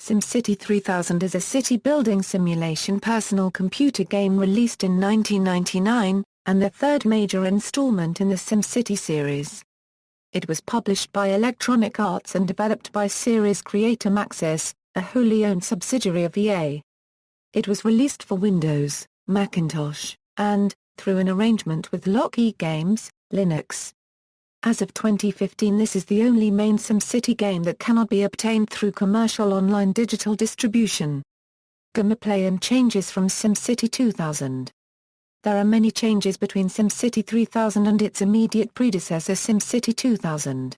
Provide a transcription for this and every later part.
SimCity 3000 is a city-building simulation personal computer game released in 1999, and the third major installment in the SimCity series. It was published by Electronic Arts and developed by series creator Maxis, a wholly owned subsidiary of EA. It was released for Windows, Macintosh, and, through an arrangement with Loki Games, Linux. As of 2015, this is the only main SimCity game that cannot be obtained through commercial online digital distribution. Gameplay and changes from SimCity 2000. There are many changes between SimCity 3000 and its immediate predecessor SimCity 2000.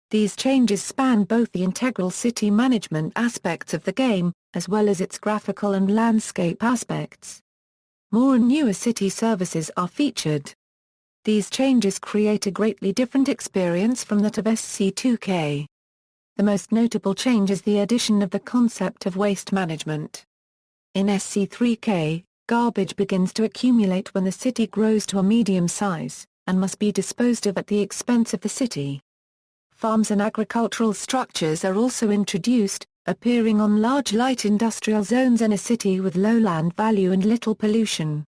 These changes span both the integral city management aspects of the game, as well as its graphical and landscape aspects. More and newer city services are featured. These changes create a greatly different experience from that of SC2K. The most notable change is the addition of the concept of waste management. In SC3K, garbage begins to accumulate when the city grows to a medium size, and must be disposed of at the expense of the city. Farms and agricultural structures are also introduced, appearing on large light industrial zones in a city with low land value and little pollution.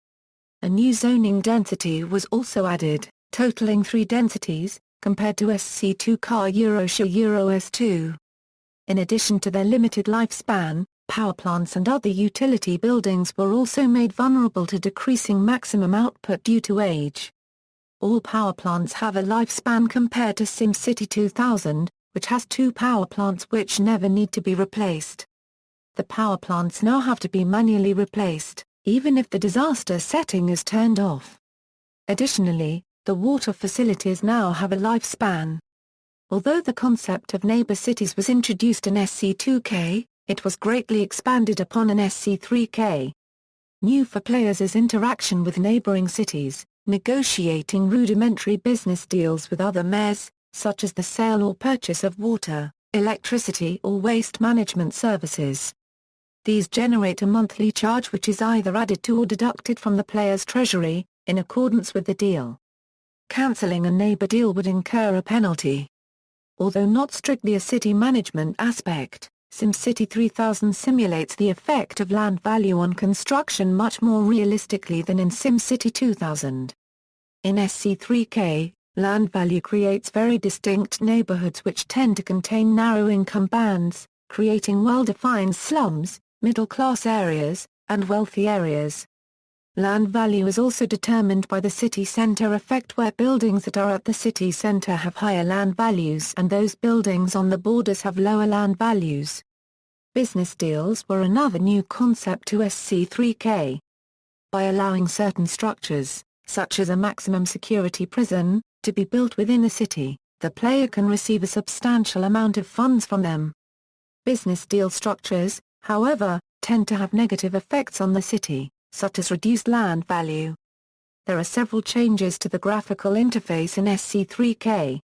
A new zoning density was also added, totaling 3 densities, compared to SC2K S2. In addition to their limited lifespan, power plants and other utility buildings were also made vulnerable to decreasing maximum output due to age. All power plants have a lifespan compared to SimCity 2000, which has 2 power plants which never need to be replaced. The power plants now have to be manually replaced, even if the disaster setting is turned off. Additionally, the water facilities now have a lifespan. Although the concept of neighbor cities was introduced in SC2K, it was greatly expanded upon in SC3K. New for players is interaction with neighboring cities, negotiating rudimentary business deals with other mayors, such as the sale or purchase of water, electricity or waste management services. These generate a monthly charge which is either added to or deducted from the player's treasury, in accordance with the deal. Cancelling a neighbor deal would incur a penalty. Although not strictly a city management aspect, SimCity 3000 simulates the effect of land value on construction much more realistically than in SimCity 2000. In SC3K, land value creates very distinct neighborhoods which tend to contain narrow income bands, creating well-defined slums, middle-class areas, and wealthy areas. Land value is also determined by the city center effect, where buildings that are at the city center have higher land values and those buildings on the borders have lower land values. Business deals were another new concept to SC3K. By allowing certain structures, such as a maximum security prison, to be built within a city, the player can receive a substantial amount of funds from them. Business deal structures, however, tend to have negative effects on the city, such as reduced land value. There are several changes to the graphical interface in SC3K.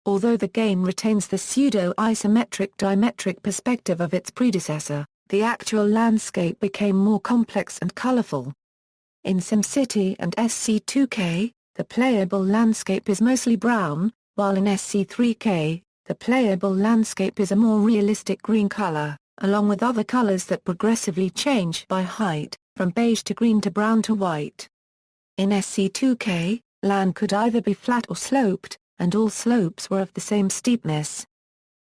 Although the game retains the pseudo-isometric dimetric perspective of its predecessor, the actual landscape became more complex and colorful. In SimCity and SC2K, the playable landscape is mostly brown, while in SC3K, the playable landscape is a more realistic green color, along with other colors that progressively change by height, from beige to green to brown to white. In SC2K, land could either be flat or sloped, and all slopes were of the same steepness.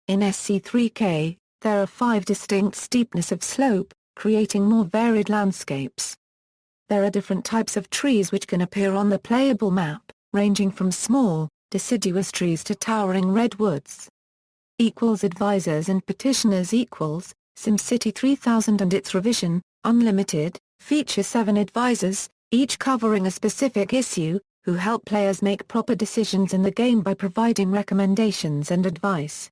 In SC3K, there are 5 distinct steepness of slope, creating more varied landscapes. There are different types of trees which can appear on the playable map, ranging from small, deciduous trees to towering redwoods. Advisors and petitioners SimCity 3000 and its revision, Unlimited, feature 7 advisors, each covering a specific issue, who help players make proper decisions in the game by providing recommendations and advice.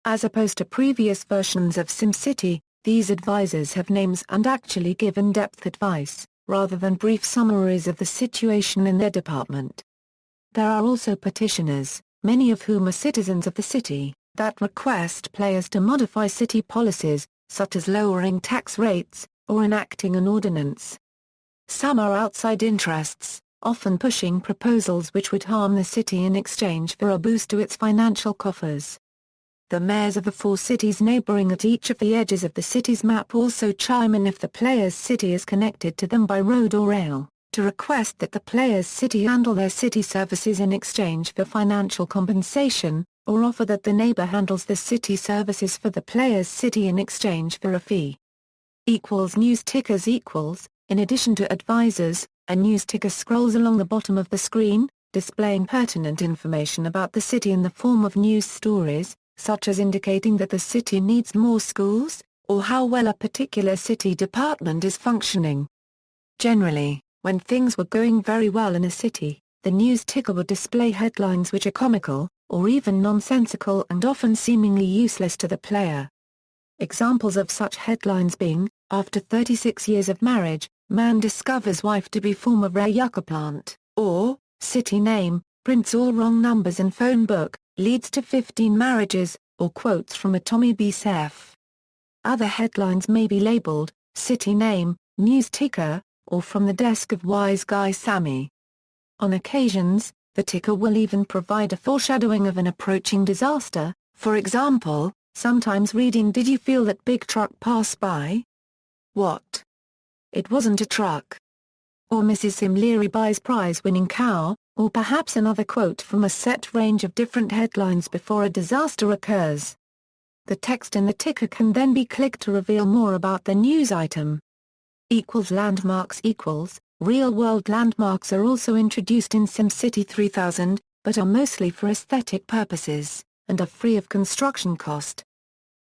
As opposed to previous versions of SimCity, these advisors have names and actually give in-depth advice, rather than brief summaries of the situation in their department. There are also petitioners, many of whom are citizens of the city, that request players to modify city policies, such as lowering tax rates, or enacting an ordinance. Some are outside interests, often pushing proposals which would harm the city in exchange for a boost to its financial coffers. The mayors of the 4 cities neighboring at each of the edges of the city's map also chime in if the player's city is connected to them by road or rail, to request that the player's city handle their city services in exchange for financial compensation, or offer that the neighbor handles the city services for the player's city in exchange for a fee. News tickers. In addition to advisors, a news ticker scrolls along the bottom of the screen, displaying pertinent information about the city in the form of news stories, such as indicating that the city needs more schools, or how well a particular city department is functioning. Generally, when things were going very well in a city, the news ticker would display headlines which are comical, or even nonsensical and often seemingly useless to the player. Examples of such headlines being, after 36 years of marriage, man discovers wife to be former rare yucca plant, or, city name, prints all wrong numbers in phone book, leads to 15 marriages, or quotes from a Tommy B. Seff. Other headlines may be labeled, city name, news ticker, or from the desk of wise guy Sammy. On occasions, the ticker will even provide a foreshadowing of an approaching disaster, for example, sometimes reading "Did you feel that big truck pass by? What? It wasn't a truck." Or "Mrs. Sim Leary buys prize-winning cow," or perhaps another quote from a set range of different headlines before a disaster occurs. The text in the ticker can then be clicked to reveal more about the news item. Landmarks. Real-world landmarks are also introduced in SimCity 3000, but are mostly for aesthetic purposes, and are free of construction cost.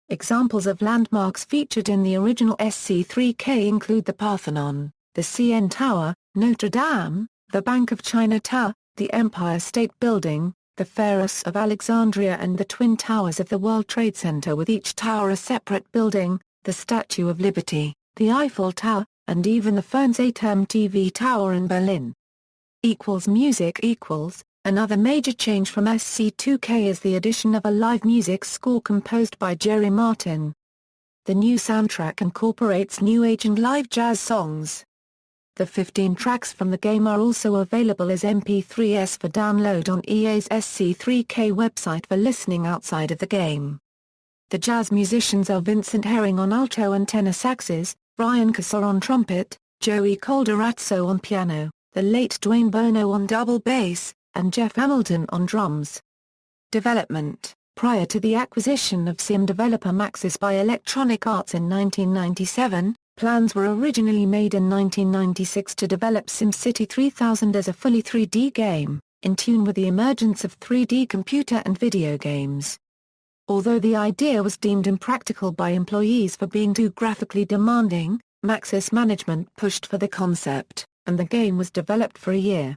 Examples of landmarks featured in the original SC3K include the Parthenon, the CN Tower, Notre Dame, the Bank of China Tower, the Empire State Building, the Pharos of Alexandria and the Twin Towers of the World Trade Center with each tower a separate building, the Statue of Liberty, the Eiffel Tower, and even the Fernsehturm TV Tower in Berlin. Music. Another major change from SC2K is the addition of a live music score composed by Jerry Martin. The new soundtrack incorporates new age and live jazz songs. The 15 tracks from the game are also available as MP3s for download on EA's SC3K website for listening outside of the game. The jazz musicians are Vincent Herring on alto and tenor saxes, Brian Cassar on trumpet, Joey Calderazzo on piano, the late Dwayne Bono on double bass, and Jeff Hamilton on drums. Development. Prior to the acquisition of sim developer Maxis by Electronic Arts in 1997, plans were originally made in 1996 to develop SimCity 3000 as a fully 3D game, in tune with the emergence of 3D computer and video games. Although the idea was deemed impractical by employees for being too graphically demanding, Maxis management pushed for the concept, and the game was developed for a year.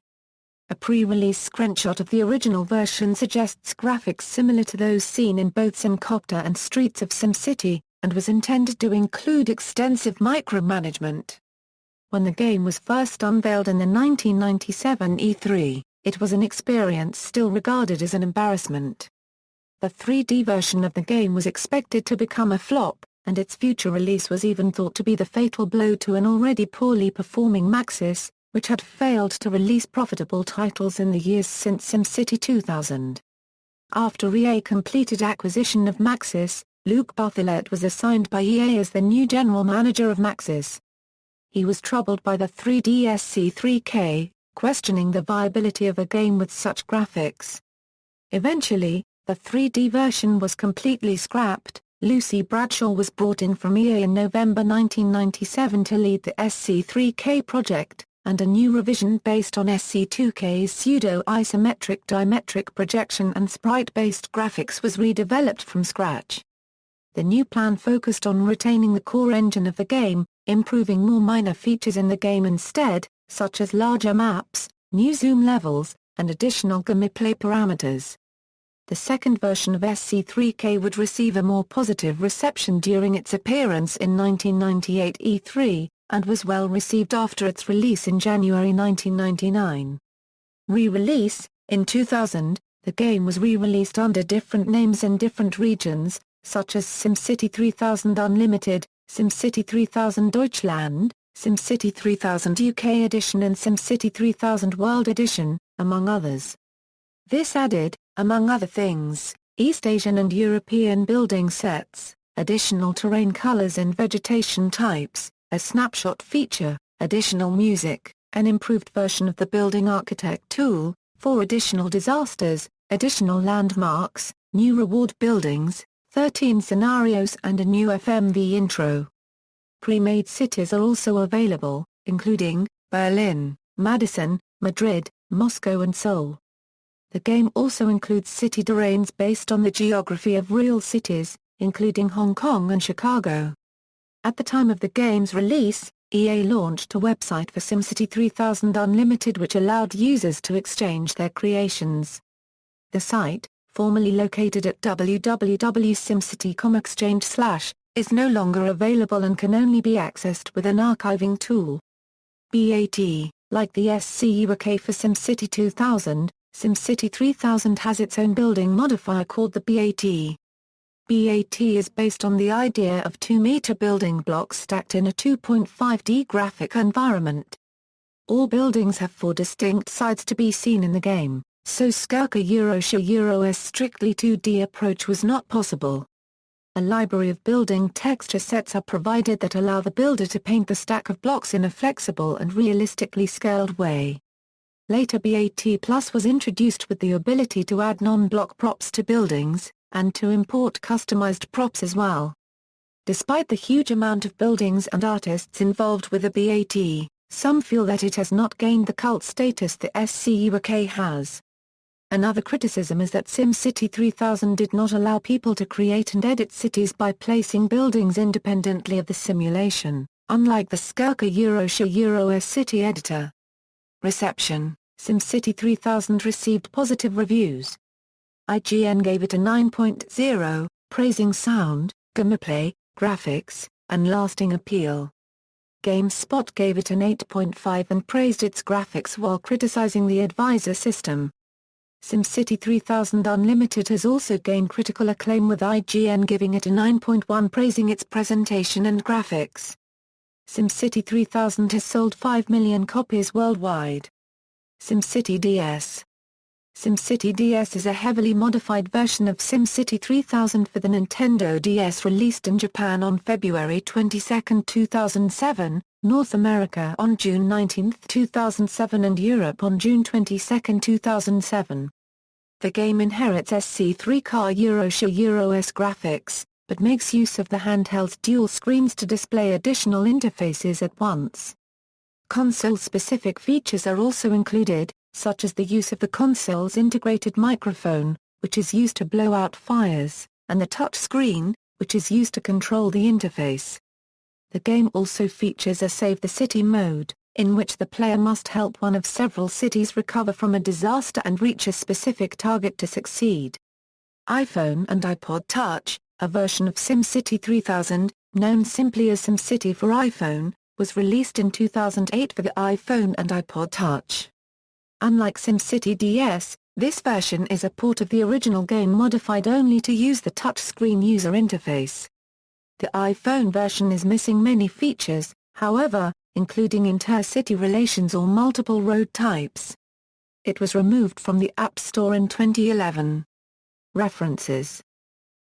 A pre-release screenshot of the original version suggests graphics similar to those seen in both SimCopter and Streets of SimCity, and was intended to include extensive micromanagement. When the game was first unveiled in the 1997 E3, it was an experience still regarded as an embarrassment. The 3D version of the game was expected to become a flop, and its future release was even thought to be the fatal blow to an already poorly performing Maxis, which had failed to release profitable titles in the years since SimCity 2000. After EA completed acquisition of Maxis, Luke Bartlett was assigned by EA as the new general manager of Maxis. He was troubled by the 3D SC3K, questioning the viability of a game with such graphics. Eventually, the 3D version was completely scrapped. Lucy Bradshaw was brought in from EA in November 1997 to lead the SC3K project, and a new revision based on SC2K's pseudo-isometric dimetric projection and sprite-based graphics was redeveloped from scratch. The new plan focused on retaining the core engine of the game, improving more minor features in the game instead, such as larger maps, new zoom levels, and additional gameplay parameters. The second version of SC3K would receive a more positive reception during its appearance in 1998 E3, and was well received after its release in January 1999. Re-release. In 2000, the game was re-released under different names in different regions, such as SimCity 3000 Unlimited, SimCity 3000 Deutschland, SimCity 3000 UK Edition and SimCity 3000 World Edition, among others. This added, among other things, East Asian and European building sets, additional terrain colors and vegetation types, a snapshot feature, additional music, an improved version of the Building Architect tool, 4 additional disasters, additional landmarks, new reward buildings, 13 scenarios and a new FMV intro. Pre-made cities are also available, including Berlin, Madison, Madrid, Moscow and Seoul. The game also includes city terrains based on the geography of real cities, including Hong Kong and Chicago. At the time of the game's release, EA launched a website for SimCity 3000 Unlimited which allowed users to exchange their creations. The site, formerly located at www.simcity.com/, is no longer available and can only be accessed with an archiving tool. BAT, like the SCUK for SimCity 2000, SimCity 3000 has its own building modifier called the BAT. BAT is based on the idea of 2-meter building blocks stacked in a 2.5D graphic environment. All buildings have 4 distinct sides to be seen in the game, so Skirka Euro's strictly 2D approach was not possible. A library of building texture sets are provided that allow the builder to paint the stack of blocks in a flexible and realistically scaled way. Later BAT Plus was introduced with the ability to add non-block props to buildings, and to import customized props as well. Despite the huge amount of buildings and artists involved with the BAT, some feel that it has not gained the cult status the SCUK has. Another criticism is that SimCity 3000 did not allow people to create and edit cities by placing buildings independently of the simulation, unlike the Skirka Euro's city editor. Reception: SimCity 3000 received positive reviews. IGN gave it a 9.0, praising sound, gameplay, graphics, and lasting appeal. GameSpot gave it an 8.5 and praised its graphics while criticizing the advisor system. SimCity 3000 Unlimited has also gained critical acclaim with IGN giving it a 9.1 praising its presentation and graphics. SimCity 3000 has sold 5 million copies worldwide. SimCity DS. SimCity DS is a heavily modified version of SimCity 3000 for the Nintendo DS released in Japan on February 22, 2007, North America on June 19, 2007 and Europe on June 22, 2007. The game inherits SC3 Euro's graphics, but makes use of the handheld's dual screens to display additional interfaces at once. Console-specific features are also included, such as the use of the console's integrated microphone, which is used to blow out fires, and the touch screen, which is used to control the interface. The game also features a Save the City mode, in which the player must help one of several cities recover from a disaster and reach a specific target to succeed. iPhone and iPod Touch, a version of SimCity 3000, known simply as SimCity for iPhone, was released in 2008 for the iPhone and iPod Touch. Unlike SimCity DS, this version is a port of the original game modified only to use the touchscreen user interface. The iPhone version is missing many features, however, including inter-city relations or multiple road types. It was removed from the App Store in 2011. References.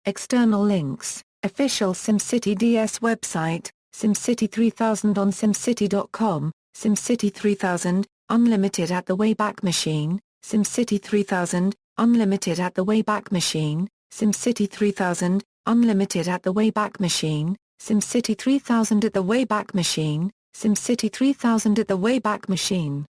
External links: official SimCity DS website, SimCity 3000 on SimCity.com, SimCity 3000, Unlimited at the Wayback Machine, SimCity 3000, Unlimited at the Wayback Machine, SimCity 3000, Unlimited at the Wayback Machine, SimCity 3000 at the Wayback Machine, SimCity 3000 at the Wayback Machine.